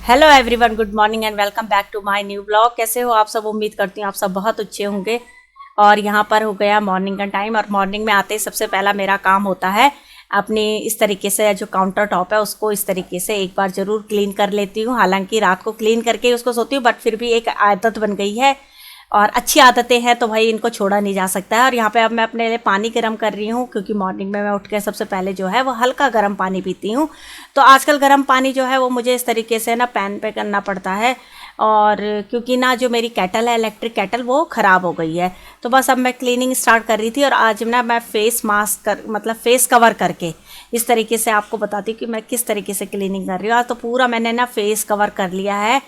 Hello everyone, good morning and welcome back to my new blog. कैसे हो आप सब? उम्मीद करती हूँ आप सब बहुत अच्छे होंगे। और यहाँ पर हो गया मॉर्निंग का टाइम और मॉर्निंग में आते ही सबसे पहला मेरा काम होता है अपनी इस तरीके से जो काउंटर टॉप है उसको इस तरीके से एक बार ज़रूर क्लीन कर लेती हूँ। हालांकि रात को क्लीन करके ही उसको सोती हूँ, बट फिर भी एक आदत बन गई है और अच्छी आदतें हैं तो भाई इनको छोड़ा नहीं जा सकता है। और यहाँ पे अब मैं अपने लिए पानी गर्म कर रही हूँ क्योंकि मॉर्निंग में मैं उठ के सबसे पहले जो है वो हल्का गर्म पानी पीती हूँ। तो आजकल गर्म पानी जो है वो मुझे इस तरीके से ना पैन पे करना पड़ता है, और क्योंकि ना जो मेरी केटल है इलेक्ट्रिक केटल वो ख़राब हो गई है। तो बस अब मैं क्लीनिंग स्टार्ट कर रही थी और आज ना मैं फेस मास्क मतलब फेस कवर करके इस तरीके से आपको बताती हूँ कि मैं किस तरीके से क्लीनिंग कर रही हूँ। तो पूरा मैंने ना फेस कवर कर लिया है,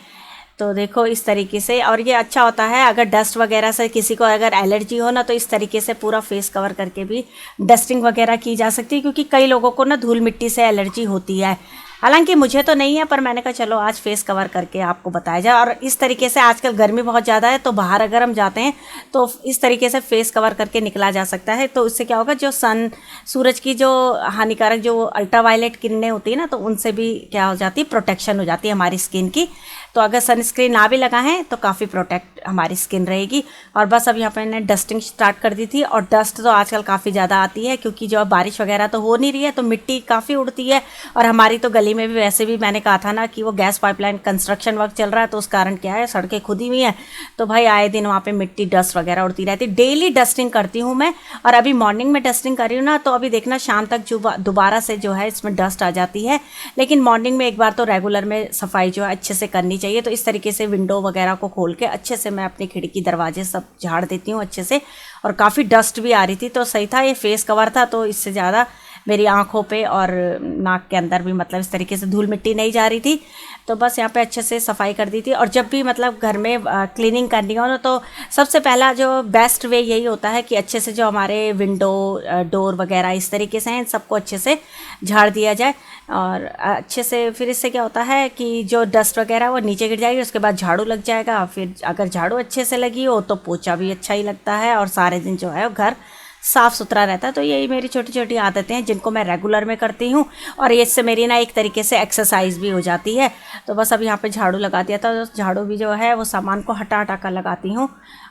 तो देखो इस तरीके से। और ये अच्छा होता है अगर डस्ट वगैरह से किसी को अगर एलर्जी हो ना, तो इस तरीके से पूरा फेस कवर करके भी डस्टिंग वगैरह की जा सकती है, क्योंकि कई लोगों को ना धूल मिट्टी से एलर्जी होती है। हालांकि मुझे तो नहीं है, पर मैंने कहा चलो आज फेस कवर करके आपको बताया जाए। और इस तरीके से आजकल गर्मी बहुत ज़्यादा है, तो बाहर अगर हम जाते हैं तो इस तरीके से फेस कवर करके निकला जा सकता है। तो इससे क्या होगा, जो सूरज की जो हानिकारक जो अल्ट्रावायलेट किरणें होती है ना, तो उनसे भी क्या हो जाती है, प्रोटेक्शन हो जाती है हमारी स्किन की। तो अगर सनस्क्रीन ना भी लगाएं तो काफ़ी प्रोटेक्ट हमारी स्किन रहेगी। और बस अब यहाँ पर मैंने डस्टिंग स्टार्ट कर दी थी। और डस्ट तो आजकल काफ़ी ज़्यादा आती है क्योंकि जो बारिश वगैरह तो हो नहीं रही है, तो मिट्टी काफ़ी उड़ती है। और हमारी तो गली में भी वैसे भी मैंने कहा था ना कि वो गैस पाइपलाइन कंस्ट्रक्शन वर्क चल रहा है, तो उस कारण क्या है सड़कें खुदी हुई हैं, तो भाई आए दिन वहाँ पे मिट्टी डस्ट वगैरह उड़ती रहती। डेली डस्टिंग करती हूँ मैं। और अभी मॉर्निंग में डस्टिंग कर रही हूँ ना, तो अभी देखना शाम तक जो दोबारा से जो है इसमें डस्ट आ जाती है। लेकिन मॉर्निंग में एक बार तो रेगुलर में सफाई जो है अच्छे से करनी चाहिए। तो इस तरीके से विंडो वगैरह को खोल के अच्छे से मैं अपनी खिड़की दरवाजे सब झाड़ देती हूँ अच्छे से। और काफ़ी डस्ट भी आ रही थी, तो सही था ये फेस कवर था, तो इससे ज़्यादा मेरी आंखों पे और नाक के अंदर भी मतलब इस तरीके से धूल मिट्टी नहीं जा रही थी। तो बस यहाँ पे अच्छे से सफाई कर दी थी। और जब भी मतलब घर में क्लीनिंग करनी हो ना, तो सबसे पहला जो बेस्ट वे यही होता है कि अच्छे से जो हमारे विंडो डोर वगैरह इस तरीके से हैं, सबको अच्छे से झाड़ दिया जाए। और अच्छे से फिर इससे क्या होता है कि जो डस्ट वगैरह वो नीचे गिर जाएगी, उसके बाद झाड़ू लग जाएगा। फिर अगर झाड़ू अच्छे से लगी हो तो पोछा भी अच्छा ही लगता है और सारे दिन जो है घर साफ़ सुथरा रहता है। तो यही मेरी छोटी छोटी आदतें हैं जिनको मैं रेगुलर में करती हूँ, और इससे मेरी ना एक तरीके से एक्सरसाइज भी हो जाती है। तो बस अब यहाँ पे झाड़ू लगा दिया था, तो झाड़ू भी जो है वो सामान को हटा हटा कर लगाती हूँ।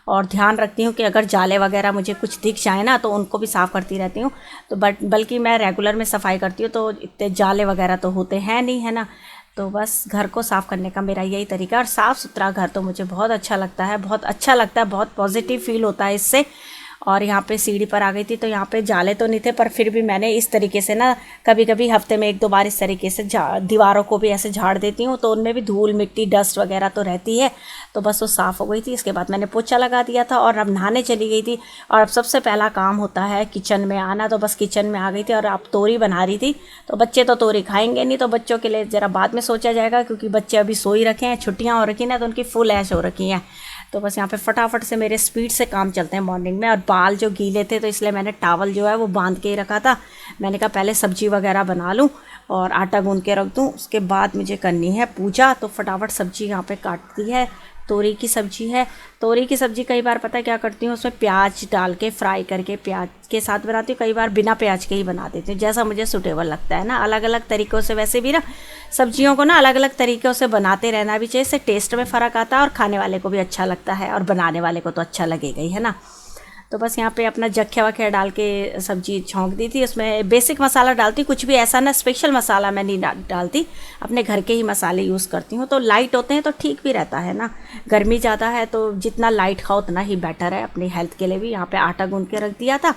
और ध्यान रखती हूँ कि अगर जाले वगैरह मुझे कुछ दिख जाए ना, तो उनको भी साफ़ करती रहती हूँ। तो बल्कि मैं रेगुलर में सफाई करती हूँ, तो इतने जाले वगैरह तो होते हैं नहीं, है ना। तो बस घर को साफ़ करने का मेरा यही तरीका। और साफ़ सुथरा घर तो मुझे बहुत अच्छा लगता है, बहुत अच्छा लगता है, बहुत पॉजिटिव फील होता है इससे। और यहाँ पे सीढ़ी पर आ गई थी, तो यहाँ पे जाले तो नहीं थे, पर फिर भी मैंने इस तरीके से ना कभी कभी हफ्ते में 1-2 बार इस तरीके से दीवारों को भी ऐसे झाड़ देती हूँ, तो उनमें भी धूल मिट्टी डस्ट वगैरह तो रहती है। तो बस वो साफ़ हो गई थी। इसके बाद मैंने पोछा लगा दिया था और अब नहाने चली गई थी। और अब सबसे पहला काम होता है किचन में आना, तो बस किचन में आ गई थी। और अब तोरी बना रही थी, तो बच्चे तो तोरी खाएंगे नहीं, तो बच्चों के लिए ज़रा बाद में सोचा जाएगा, क्योंकि बच्चे अभी सो ही रखे हैं, छुट्टियाँ हो रखी ना, तो उनकी फुल ऐश हो रखी हैं। तो बस यहाँ पे फटाफट से मेरे स्पीड से काम चलते हैं मॉर्निंग में। और बाल जो गीले थे, तो इसलिए मैंने टावल जो है वो बांध के ही रखा था। मैंने कहा पहले सब्जी वगैरह बना लूँ और आटा गूंद के रख दूँ, उसके बाद मुझे करनी है पूजा। तो फटाफट सब्जी यहाँ पे काट दी है। तोरी की सब्जी है। तोरी की सब्जी कई बार पता है क्या करती हूँ, उसमें प्याज डाल के फ्राई करके प्याज के साथ बनाती हूँ, कई बार बिना प्याज के ही बना देती हूँ, जैसा मुझे सूटेबल लगता है ना। अलग अलग तरीक़ों से वैसे भी ना सब्जियों को ना अलग अलग तरीक़ों से बनाते रहना भी चाहिए, इससे टेस्ट में फ़र्क आता है और खाने वाले को भी अच्छा लगता है और बनाने वाले को तो अच्छा लगेगा ही, है ना। तो बस यहाँ पे अपना जख्या वख्या डाल के सब्जी छौंक दी थी। उसमें बेसिक मसाला डालती, कुछ भी ऐसा ना स्पेशल मसाला मैं नहीं डालती, अपने घर के ही मसाले यूज़ करती हूँ। तो लाइट होते हैं तो ठीक भी रहता है ना। गर्मी ज़्यादा है तो जितना लाइट खाओ उतना ही बेटर है अपनी हेल्थ के लिए भी। यहाँ पे आटा गूंद के रख दिया था।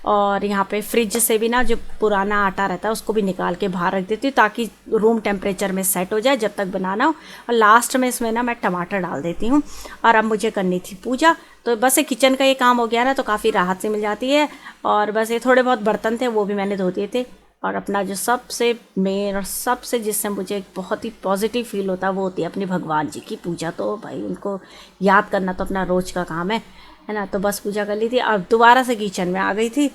और यहाँ पे फ्रिज से भी ना जो पुराना आटा रहता है उसको भी निकाल के बाहर रख देती हूँ, ताकि रूम टेम्परेचर में सेट हो जाए जब तक बनाना हो। और लास्ट में इसमें ना मैं टमाटर डाल देती हूँ। और अब मुझे करनी थी पूजा, तो बस ये किचन का ये काम हो गया ना, तो काफ़ी राहत से मिल जाती है। और बस ये थोड़े बहुत बर्तन थे वो भी मैंने धो दिए थे। और अपना जो सबसे मेन और सबसे जिससे मुझे एक बहुत ही पॉजिटिव फील होता है वो होती है अपनी भगवान जी की पूजा। तो भाई उनको याद करना तो अपना रोज़ का काम है ना। तो बस पूजा कर ली थी। अब दोबारा से किचन में आ गई थी,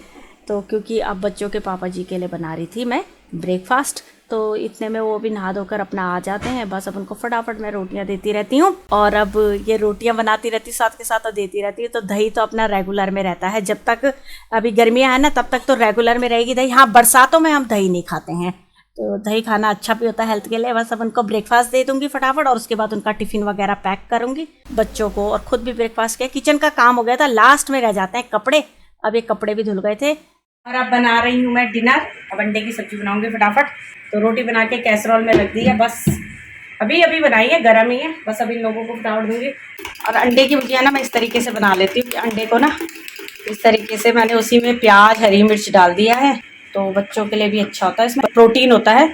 तो क्योंकि अब बच्चों के पापा जी के लिए बना रही थी मैं ब्रेकफास्ट। तो इतने में वो भी नहा धोकर अपना आ जाते हैं। बस अब उनको फटाफट मैं रोटियां देती रहती हूँ। और अब ये रोटियां बनाती रहती साथ के साथ और देती रहती है। तो दही तो अपना रेगुलर में रहता है, जब तक अभी गर्मियाँ हैं ना तब तक तो रेगुलर में रहेगी दही। हाँ, बरसातों में हम दही नहीं खाते हैं, तो दही खाना अच्छा भी होता है हेल्थ के लिए। बस अब उनको ब्रेकफास्ट दे दूंगी फटाफट और उसके बाद उनका टिफिन वगैरह पैक करूंगी बच्चों को, और खुद भी ब्रेकफास्ट किया। किचन का काम हो गया था, लास्ट में रह जाते हैं कपड़े। अब ये कपड़े भी धुल गए थे। और अब बना रही हूँ मैं डिनर। अब अंडे की सब्जी बनाऊंगी फटाफट। तो रोटी बना के कैसरोल में रख दी है, बस अभी अभी बनाई है, गर्म ही है। बस अभी इन लोगों को फटाफट दूंगी। और अंडे की भुजिया ना मैं इस तरीके से बना लेती हूँ कि अंडे को ना इस तरीके से मैंने उसी में प्याज हरी मिर्च डाल दिया है, तो बच्चों के लिए भी अच्छा होता है, इसमें प्रोटीन होता है।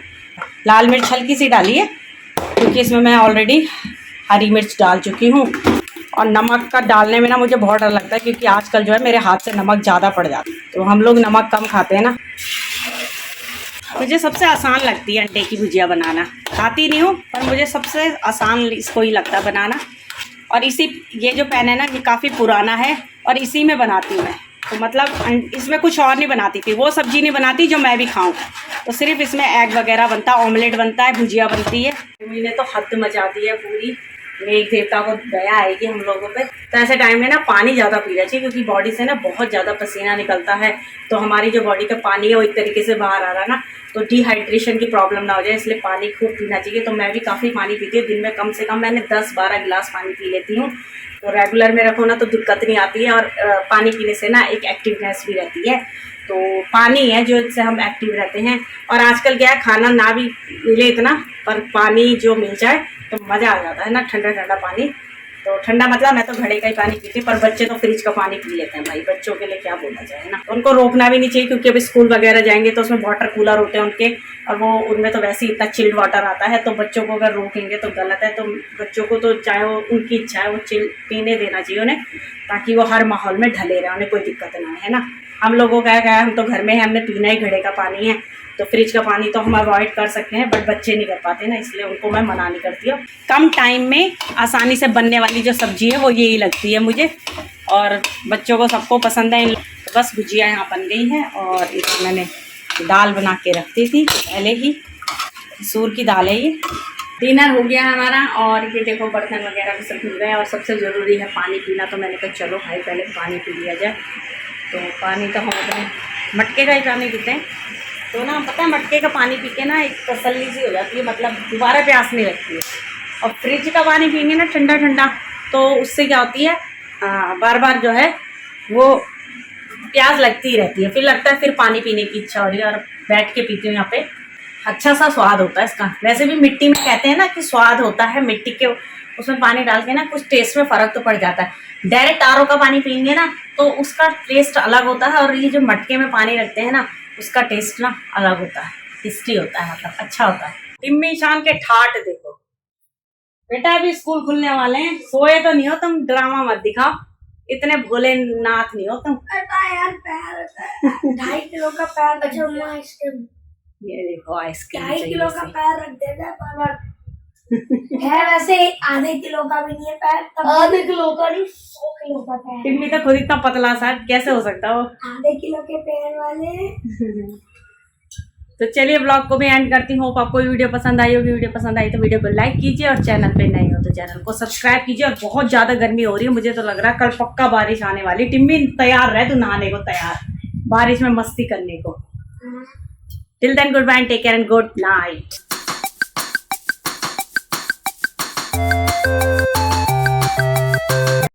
लाल मिर्च हल्की सी डाली है क्योंकि इसमें मैं ऑलरेडी हरी मिर्च डाल चुकी हूँ। और नमक का डालने में ना मुझे बहुत डर लगता है क्योंकि आजकल जो है मेरे हाथ से नमक ज़्यादा पड़ जाता है, तो हम लोग नमक कम खाते हैं ना। मुझे सबसे आसान लगती है अंडे की भुजिया बनाना। खाती नहीं हूँ पर मुझे सबसे आसान इसको ही लगता है बनाना। और ये जो पैन है ना ये काफ़ी पुराना है और इसी में बनाती हूँ मैं। तो मतलब इसमें कुछ और नहीं बनाती थी, वो सब्जी नहीं बनाती जो मैं भी खाऊं। तो सिर्फ इसमें एग वगैरह बनता है, ऑमलेट बनता है, भुजिया बनती है। मम्मी ने तो हद मचा दी है पूरी। मेघ देवता को दया आएगी हम लोगों पे। तो ऐसे टाइम में ना पानी ज़्यादा पीना चाहिए क्योंकि बॉडी से ना बहुत ज़्यादा पसीना निकलता है। तो हमारी जो बॉडी का पानी है वो एक तरीके से बाहर आ रहा है ना, तो डिहाइड्रेशन की प्रॉब्लम ना हो जाए, इसलिए पानी खूब पीना चाहिए। तो मैं भी काफ़ी पानी पीती हूँ, दिन में कम से कम मैंने 10-12 गिलास पानी पी लेती हूँ। तो रेगुलर में रखो ना तो दिक्कत नहीं आती है। और पानी पीने से ना एक एक्टिवनेस भी रहती है। तो पानी है जो इससे हम एक्टिव रहते हैं। और आजकल क्या है, खाना ना भी मिले इतना पर पानी जो मिल जाए तो मज़ा आ जाता है ना, ठंडा ठंडा पानी। तो ठंडा मतलब मैं तो घड़े का ही पानी पीती हूँ, पर बच्चे तो फ्रिज का पानी पी लेते हैं भाई। बच्चों के लिए क्या बोला जाए ना, उनको रोकना भी नहीं चाहिए क्योंकि अभी स्कूल वगैरह जाएंगे तो उसमें वाटर कूलर होते हैं उनके, और वो उनमें तो वैसे ही इतना चिल्ड वाटर आता है। तो बच्चों को अगर रोकेंगे तो गलत है। तो बच्चों को तो चाहे वो उनकी इच्छा है वो चिल पीने देना चाहिए उन्हें, ताकि वो हर माहौल में ढले रहे, उन्हें कोई दिक्कत ना है ना। हम लोगों का क्या है, हम तो घर में हैं, हमने पीना ही घड़े का पानी है। तो फ्रिज का पानी तो हम अवॉइड कर सकते हैं, बट बच्चे नहीं कर पाते ना, इसलिए उनको मैं मना नहीं करती हूँ। कम टाइम में आसानी से बनने वाली जो सब्जी है वो यही लगती है मुझे, और बच्चों को सबको पसंद है। बस भुजिया यहाँ बन गई है और इसमें मैंने दाल बना के रखती थी पहले ही, सूर की दाल है ये। डिनर हो गया हमारा और ये देखो बर्तन वगैरह भी सब धुल गए। और सबसे ज़रूरी है पानी पीना, तो मैंने कहा चलो भाई पहले पानी पी लिया जाए। तो पानी तो हम अपने मटके का ही पानी पीते हैं। तो ना पता है मटके का पानी पी के ना एक तसल्ली सी हो जाती है, मतलब दोबारा प्यास नहीं लगती है। और फ्रिज का पानी पियेंगे ना ठंडा ठंडा, तो उससे क्या होती है, बार बार जो है वो प्यास लगती ही रहती है, फिर लगता है फिर पानी पीने की इच्छा हो रही है। और बैठ के पीती हूँ यहाँ पे, अच्छा सा स्वाद होता है इसका। वैसे भी मिट्टी में कहते हैं ना कि स्वाद होता है मिट्टी के, उसमें पानी डाल के ना कुछ टेस्ट में फ़र्क तो पड़ जाता है। डायरेक्ट आरओ का पानी पीएंगे ना तो उसका टेस्ट अलग होता है, और ये जो मटके में पानी रखते हैं ना उसका टेस्ट ना अलग होता है, टेस्टी होता है, मतलब अच्छा होता है। टिम्मी शान के ठाट देखो बेटा, अभी स्कूल खुलने वाले हैं, सोए तो नहीं हो तुम, ड्रामा मत दिखाओ, इतने भोले नाथ नहीं हो तुम। यार पैर 2.5 किलो का पैर बचा हुआ है इसके। ये देखो आइसक्रीम 2.5 किलो का पैर रख देता है पर है, वैसे आधे किलो का भी नहीं है पैर, तब आधे किलो का नहीं 100 किलो का पैर। टिम्मी तो खुद इतना पतला सा कैसे हो सकता हो, आधे किलो के पैर वाले। तो चलिए ब्लॉग को भी एंड करती हूँ। आपको वीडियो पसंद आई होगी, वीडियो पसंद आई तो वीडियो को लाइक कीजिए, और चैनल पे नए हो तो चैनल को सब्सक्राइब कीजिए। और बहुत ज़्यादा गर्मी हो रही है, मुझे तो लग रहा है कल पक्का बारिश आने वाली। टिम्मी तैयार रहे तू नहाने को, तैयार बारिश में मस्ती करने को। Till then goodbye, take care and good night.